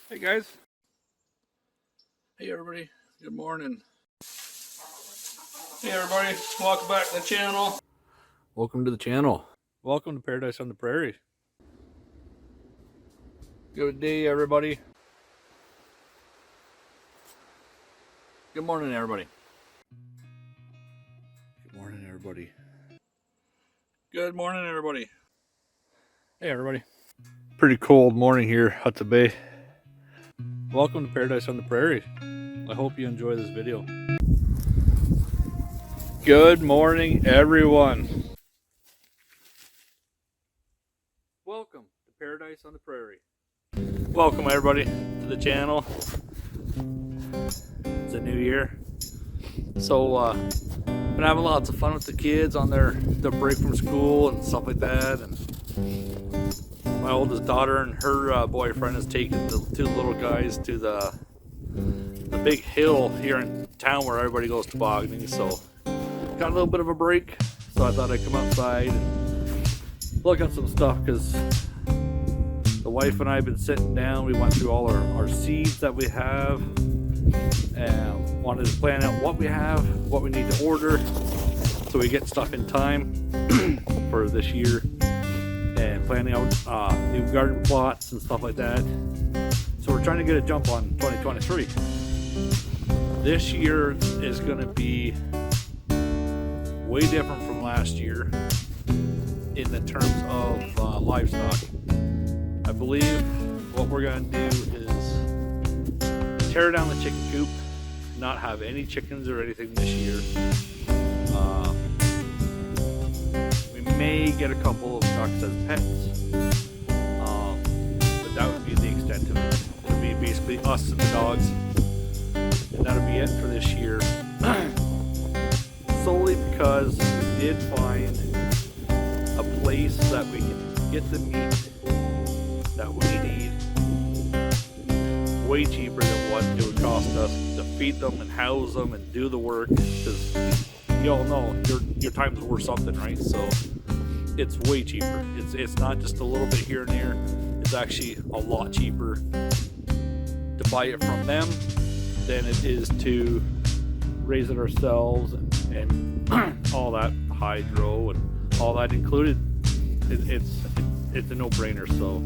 Hey guys. Hey everybody. Good morning. Hey everybody. Welcome back to the channel. Welcome to the channel. Welcome to Paradise on the Prairie. Good day everybody. Good morning everybody. Good morning everybody. Good morning everybody. Hey everybody. Pretty cold morning here, Hudson Bay. Welcome to Paradise on the Prairie. I hope you enjoy this video. Good morning, everyone. Welcome to Paradise on the Prairie. Welcome, everybody, to the channel. It's a new year. So, been having lots of fun with the kids on their break from school and stuff like that. And my oldest daughter and her boyfriend has taken the two little guys to the big hill here in town where everybody goes tobogganing. So, got a little bit of a break, so I thought I'd come outside and look at some stuff because the wife and I have been sitting down. We went through all our seeds that we have and wanted to plan out what we have, what we need to order, so we get stuff in time for this year and planning out new garden plots and stuff like that. So we're trying to get a jump on 2023. This year is going to be way different from last year in the terms of livestock. I believe what we're going to do is tear down the chicken coop, not have any chickens or anything this year. We may get a couple of ducks as pets, but that would be the extent of it. It'll be basically us and the dogs, and that'll be it for this year. Solely because we did find a place that we can get the meat that we need way cheaper than what it would cost us to feed them and house them and do the work, because you all know your time's worth something, right? So it's way cheaper. It's not just a little bit here and there. It's actually a lot cheaper to buy it from them than it is to raise it ourselves and all that hydro and all that included. It's a no-brainer. So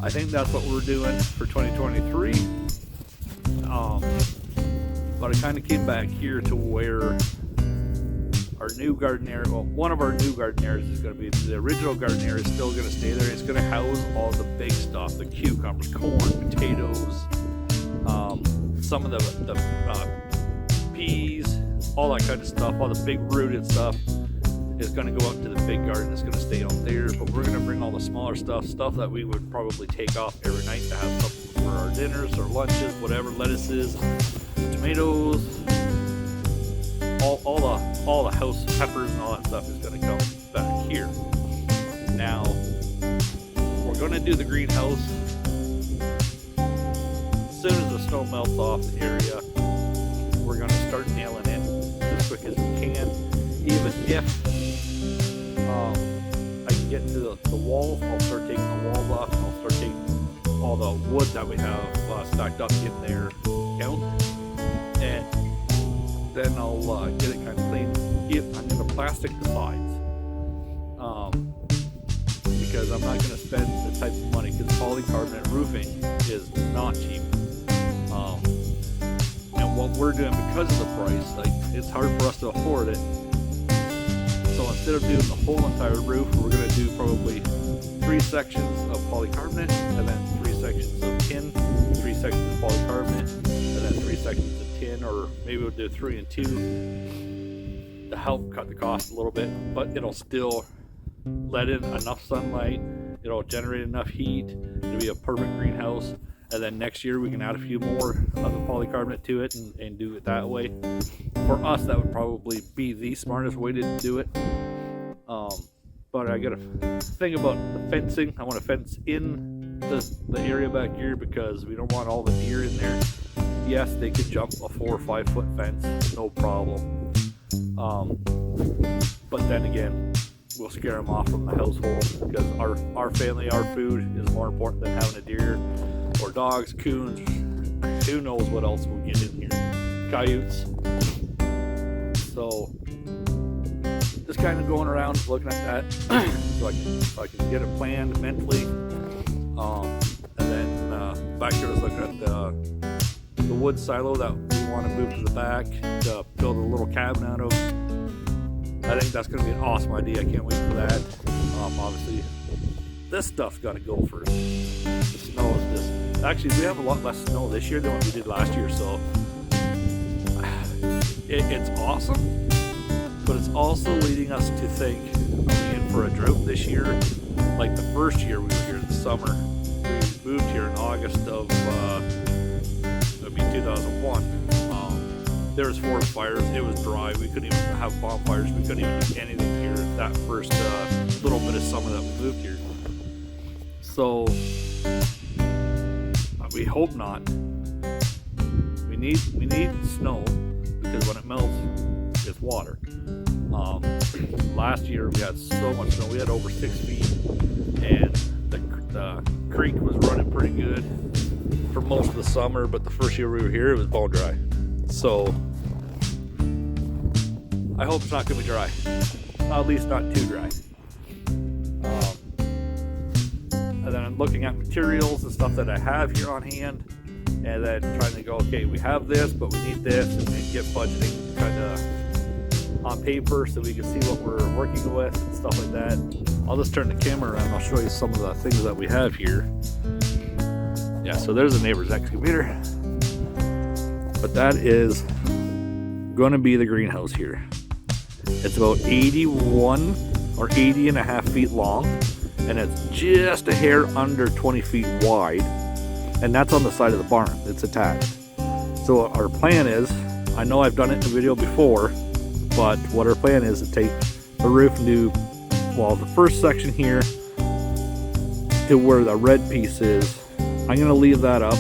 I think that's what we're doing for 2023. But I kind of came back here to where our new garden area, well, one of our new garden areas is going to be, the original garden area is still going to stay there. It's going to house all the big stuff, the cucumbers, corn, potatoes, some of the peas, all that kind of stuff, all the big rooted stuff is going to go up to the big garden. It's going to stay out there, but we're going to bring all the smaller stuff that we would probably take off every night to have something for our dinners or lunches, whatever, lettuces, tomatoes, all the house peppers and all that stuff is going to come back here. Now, we're going to do the greenhouse as soon as the snow melts off the area. We're going to start nailing it as quick as we can. Even if I can get to the walls, I'll start taking the walls off, and I'll start taking all the wood that we have stacked up in there out, and then I'll get it kind of clean. I'm going to plastic the sides because I'm not going to spend the type of money, because polycarbonate roofing is not cheap. And what we're doing, because of the price, like, it's hard for us to afford it. So instead of doing the whole entire roof, we're going to do probably 3 sections of polycarbonate, and then 3 sections of tin, 3 sections of polycarbonate, and then 3 sections of tin, or maybe we'll do 3 and 2 to help cut the cost a little bit, but it'll still let in enough sunlight, it'll generate enough heat, it'll be a perfect greenhouse. And then next year we can add a few more of the polycarbonate to it and do it that way. For us, that would probably be the smartest way to do it. But I gotta think about the fencing. I want to fence in the area back here because we don't want all the deer in there. Yes, they could jump a 4 or 5 foot fence, no problem. But then again, we'll scare them off from the household, because our family, our food is more important than having a deer or dogs, coons, who knows what else we'll get in here, coyotes. So just kind of going around looking at that so I can get it planned mentally. And then back here I was looking at the wood silo that we want to move to the back to build a little cabin out of. I think that's going to be an awesome idea. I can't wait for that. Obviously, this stuff's got to go first. The snow is just... Actually, we have a lot less snow this year than what we did last year, so it's awesome. But it's also leading us to think, are we in for a drought this year? Like the first year we were here in the summer. We moved here in August of 2001. There was forest fires. It was dry. We couldn't even have bonfires. We couldn't even do anything here that first little bit of summer that we moved here. So we hope not. We need snow because when it melts, it's water. Last year we had so much snow. We had over 6 feet, and the creek was running pretty good for most of the summer. But the first year we were here, it was bone dry. So I hope it's not going to be dry. At least not too dry. And then I'm looking at materials and stuff that I have here on hand, and then trying to go, okay, we have this, but we need this, and then get budgeting kind of on paper so we can see what we're working with and stuff like that. I'll just turn the camera around and I'll show you some of the things that we have here. Yeah, so there's a neighbor's excavator. But that is going to be the greenhouse here. It's about 81 or 80 and a half feet long, and it's just a hair under 20 feet wide, and that's on the side of the barn. It's attached. So our plan is, I know I've done it in a video before, but what our plan is to take the roof and do, well, the first section here to where the red piece is, I'm going to leave that up.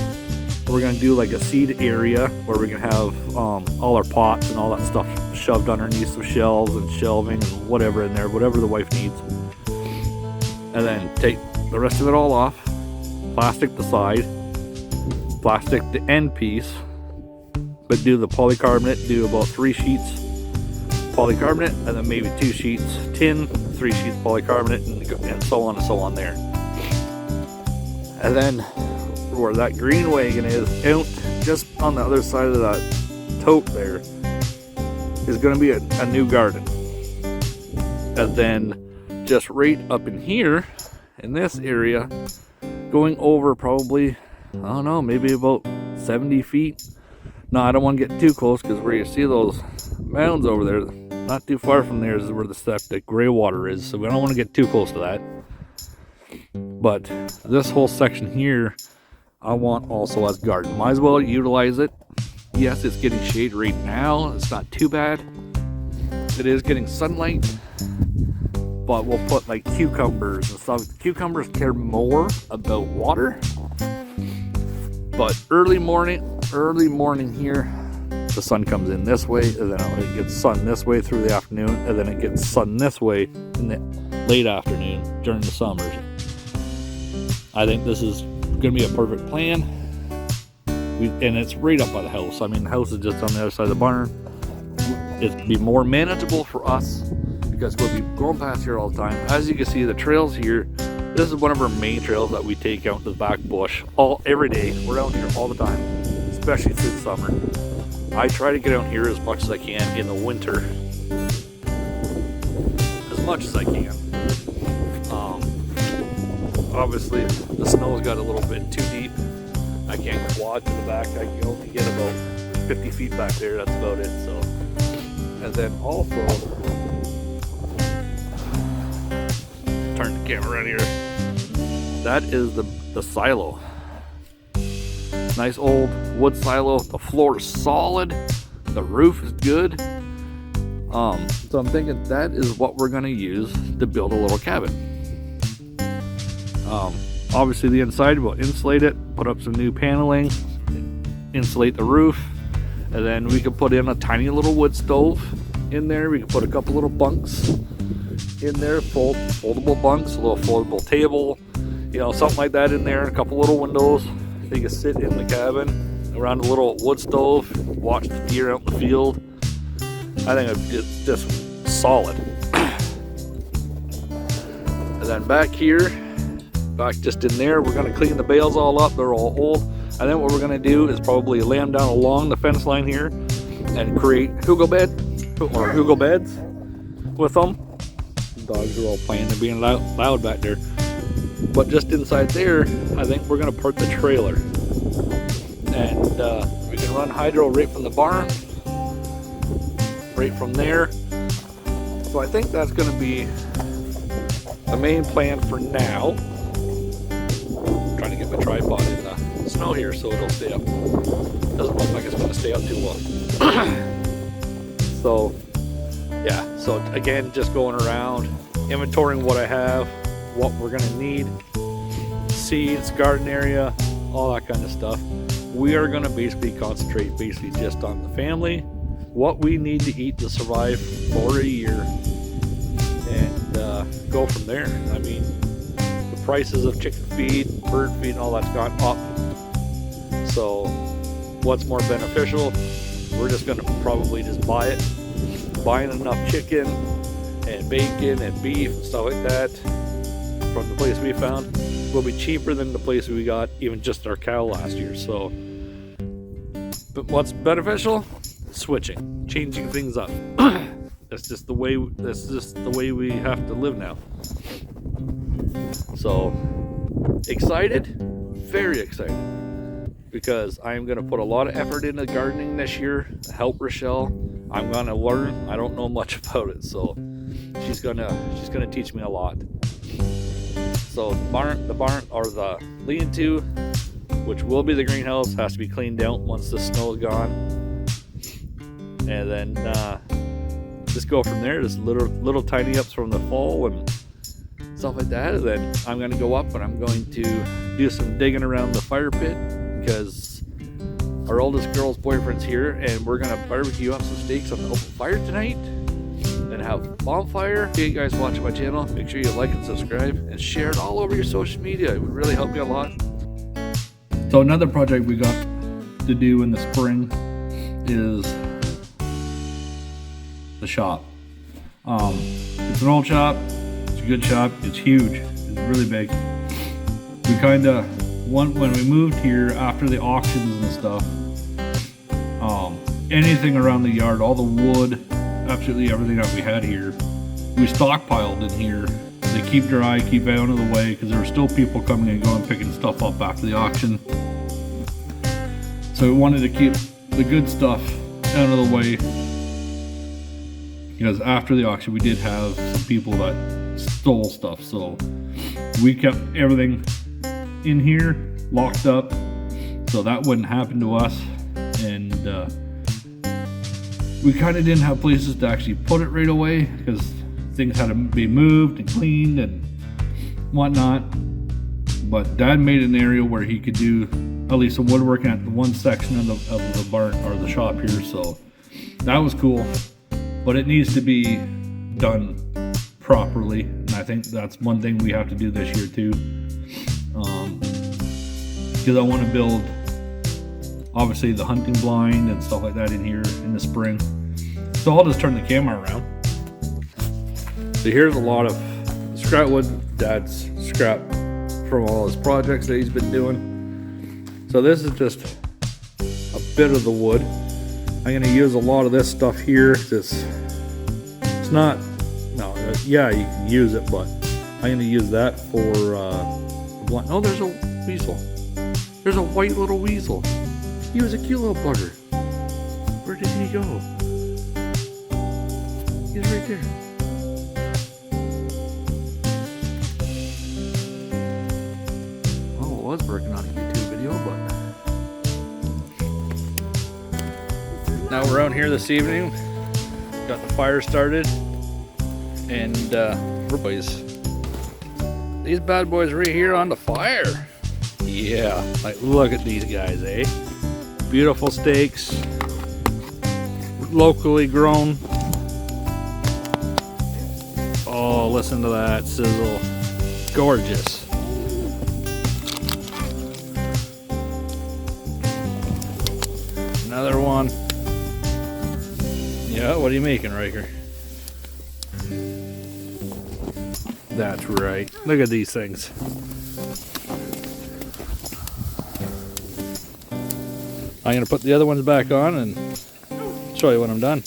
We're going to do like a seed area where we can have all our pots and all that stuff shoved underneath some shelves and shelving and whatever in there, whatever the wife needs. And then take the rest of it all off, plastic the side, plastic the end piece, but do the polycarbonate, do about 3 sheets polycarbonate, and then maybe 2 sheets tin, 3 sheets polycarbonate, and so on there. And then where that green wagon is, out just on the other side of that tote there, is going to be a new garden. And then just right up in here, in this area, going over probably, I don't know, maybe about 70 feet. No, I don't want to get too close, because where you see those mounds over there, not too far from there is where the gray water is, so we don't want to get too close to that. But this whole section here, I want also as garden. Might as well utilize it. Yes, it's getting shade right now. It's not too bad. It is getting sunlight. But we'll put like cucumbers and stuff. Cucumbers care more about water. But early morning here, the sun comes in this way, and then it gets sun this way through the afternoon, and then it gets sun this way in the late afternoon during the summers. I think this is going to be a perfect plan. And it's right up by the house. I mean, the house is just on the other side of the barn. It'd be more manageable for us because we'll be going past here all the time. As you can see, the trails here, this is one of our main trails that we take out to the back bush every day. We're out here all the time, especially through the summer. I try to get out here as much as I can in the winter, as much as I can. Obviously, the snow's got a little bit too deep. I can't quad to the back. I can only get about 50 feet back there. That's about it. So, and then also turn the camera around here. That is the silo. Nice old wood silo. The floor is solid. The roof is good. So I'm thinking that is what we're gonna use to build a little cabin. Obviously the inside, we'll insulate it, put up some new paneling, insulate the roof, and then we can put in a tiny little wood stove in there. We can put a couple little bunks in there, foldable bunks, a little foldable table, you know, something like that in there, a couple little windows, You can sit in the cabin around a little wood stove, watch the deer out in the field. I think it's just solid. And then back here, back just in there, we're going to clean the bales all up. They're all old. And then what we're going to do is probably lay them down along the fence line here and create Hugo beds with them. The dogs are all playing and being loud back there. But just inside there, I think we're going to park the trailer. And we can run hydro right from the barn, right from there. So I think that's going to be the main plan for now. I'm trying to get my tripod in the snow here so it'll stay up. Doesn't look like it's going to stay up too well. So yeah, so again, just going around, inventorying what I have, what we're going to need, seeds, garden area, all that kind of stuff. We are going to basically concentrate just on the family, what we need to eat to survive for a year, and go from there. I mean, the prices of chicken feed, bird feed, and all that's gone up. So what's more beneficial? We're just going to probably just buy it. Buying enough chicken and bacon and beef and stuff like that from the place we found will be cheaper than the place we got even just our cow last year. So, but what's beneficial? Switching, changing things up. That's just the way we have to live now. So excited, very excited, because I'm going to put a lot of effort into gardening this year to help Rochelle. I'm going to learn. I don't know much about it, so she's gonna teach me a lot. So the barn or the lean-to, which will be the greenhouse, has to be cleaned out once the snow is gone, and then just go from there. Just little tidy ups from the fall and stuff like that. And then I'm going to go up and I'm going to do some digging around the fire pit, because our oldest girl's boyfriend's here, and we're going to barbecue up some steaks on the open fire tonight and have a bonfire. Hey guys watching my channel, make sure you like and subscribe and share it all over your social media. It would really help me a lot. So another project we got to do in the spring is the shop. It's an old shop. It's a good shop. It's huge. It's really big. We kind of when we moved here after the auctions and stuff, anything around the yard, all the wood, absolutely everything that we had here, we stockpiled in here. They keep dry, keep out of the way, because there were still people coming and going picking stuff up after the auction. So we wanted to keep the good stuff out of the way, because after the auction we did have some people that stole stuff. So we kept everything in here locked up so that wouldn't happen to us, and we kind of didn't have places to actually put it right away because things had to be moved and cleaned and whatnot. But Dad made an area where he could do at least some woodworking at the one section of the barn or the shop here, so that was cool. But it needs to be done properly, and I think that's one thing we have to do this year too. Because I want to build obviously the hunting blind and stuff like that in here in the spring. So I'll just turn the camera around. So here's a lot of scrap wood, Dad's scrap from all his projects that he's been doing. So this is just a bit of the wood. I'm going to use a lot of this stuff here. It's not, no, yeah, you can use it, but I'm going to use that for blunt. Oh, there's a weasel. There's a white little weasel. He was a cute little bugger. Where did he go? He's right there. Oh, it was working on a YouTube video, but now we're out here this evening. Got the fire started, and boys, these bad boys right here on the fire. Yeah, like look at these guys, eh? Beautiful steaks, locally grown. Oh, listen to that sizzle. Gorgeous. Another one. Yeah, what are you making, Riker? That's right. Look at these things. I'm going to put the other ones back on and show you when I'm done.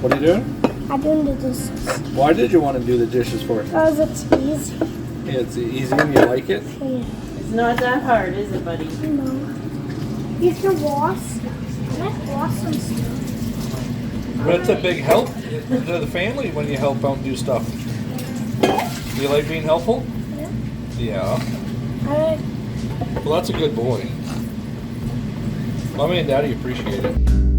What are you doing? I'm doing the dishes. Why did you want to do the dishes for? Because it's easy. It's easy and you like it? Yeah. It's not that hard, is it, buddy? No. You can wash stuff. Let's wash some stuff. But it's a big help to the family when you help out do stuff. Do you like being helpful? Yeah. Yeah. Well, that's a good boy. Mommy and Daddy appreciate it.